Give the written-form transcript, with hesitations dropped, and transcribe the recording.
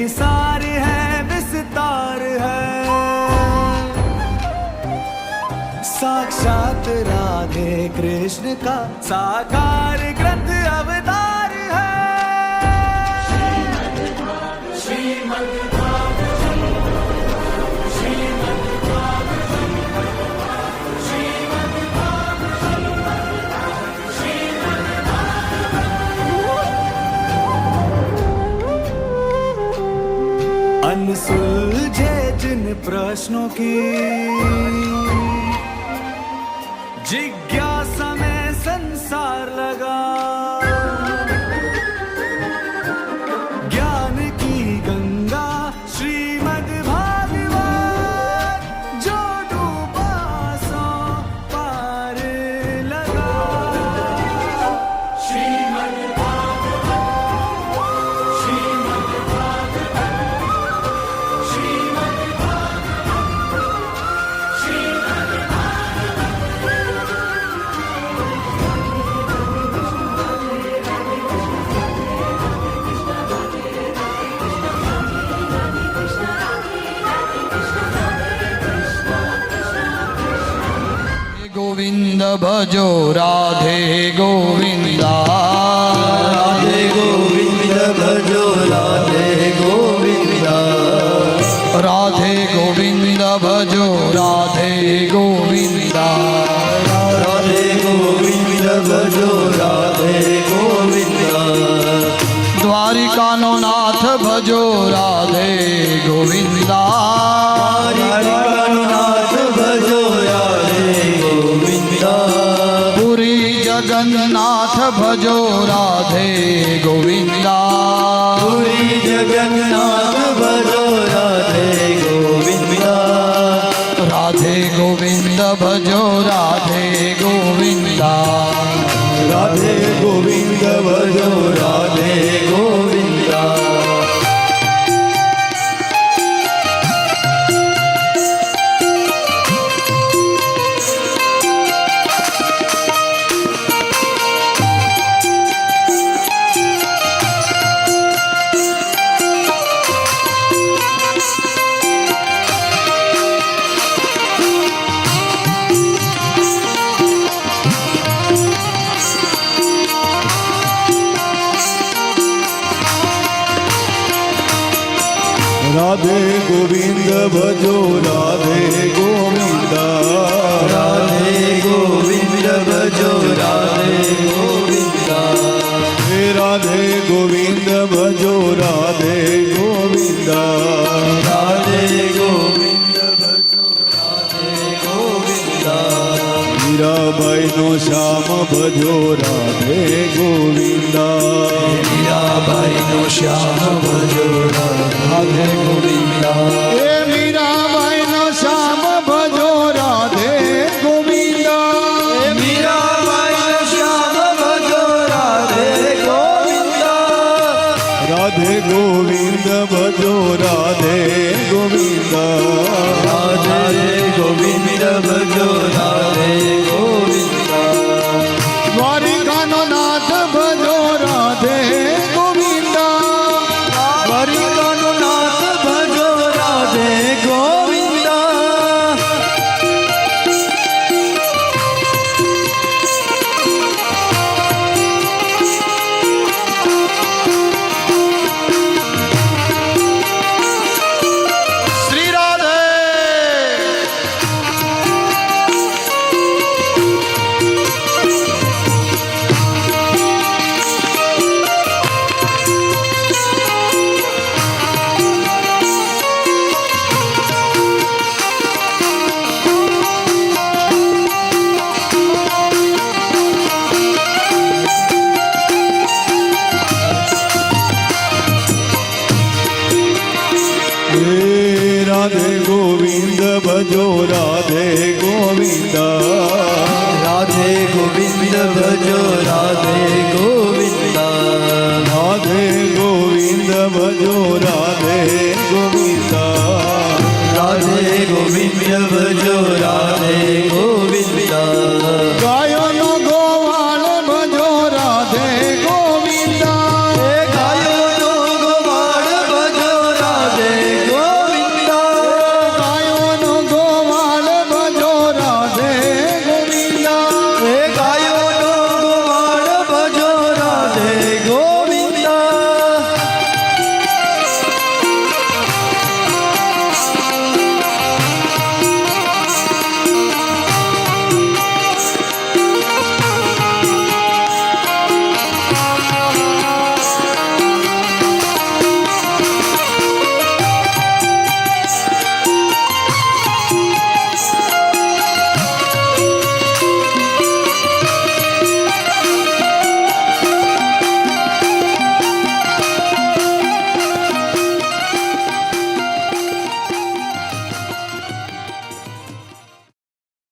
निसार है विस्तार है, साक्षात राधे कृष्ण का साकार ग्रंथ अवतार है। अनसुलझे जिन प्रश्नों की जिज्ञासा में संसार लगा, ज्ञान की गंगा श्रीमद् भागवत जो डूबा सो पार लगा। श्रीमद् भागवत, श्रीमद् भागवत, श्रीमद् भागवत, श्रीमद् गोविंद भजो राधे गोविंदा, राधे गोविंद भजो राधे गोविंदा, राधे गोविंद भजो राधे गोविंदा, राधे गोविंद भजो राधे गोविंदा, द्वारिका नो नाथ भजो राधे गोविंदा, द्वारिका नो नाथ भजो राधे गोविंदा, पुरी जगन्नाथ भजो राधे गोविंदा, पुरी जगन्नाथ भजो राधे गोविंदा, राधे गोविंद भजो राधे गोविंदा, राधे गोविंद भजो राधे गोविंदा। राधे गोविंद भजो राधे गोविंदा, राधे गोविंद भजो राधे गोविंदा, हे राधे गोविंद भजो राधे गोविंदा, राधे गोविंद भजो राधे गोविंदा, मीराबाई नो श्याम भजो राधे गोविंदा, मीराबाई नो श्याम भजो राधे गोविंदा, हे मीराबाई नो श्याम भजो राधे गोविंदा, हे मीराबाई नो श्याम भजो राधे गोविंदा, राधे गोविंद भजो राधे गोविंदा, राधे गोविंद भजो राधे गोविंदा, द्वारिका नो नाथ भजो राधे गोविंदा, द्वारिका नो नाथ भजो राधे गोविंदा, श्री राधे। राधे गोविंद भजो राधे गोविंदा, राधे गोविंद भजो राधे गोविंदा, राधे गोविंद भजो राधे गोविंदा, राधे गोविंद भजो राधे गोविंदा,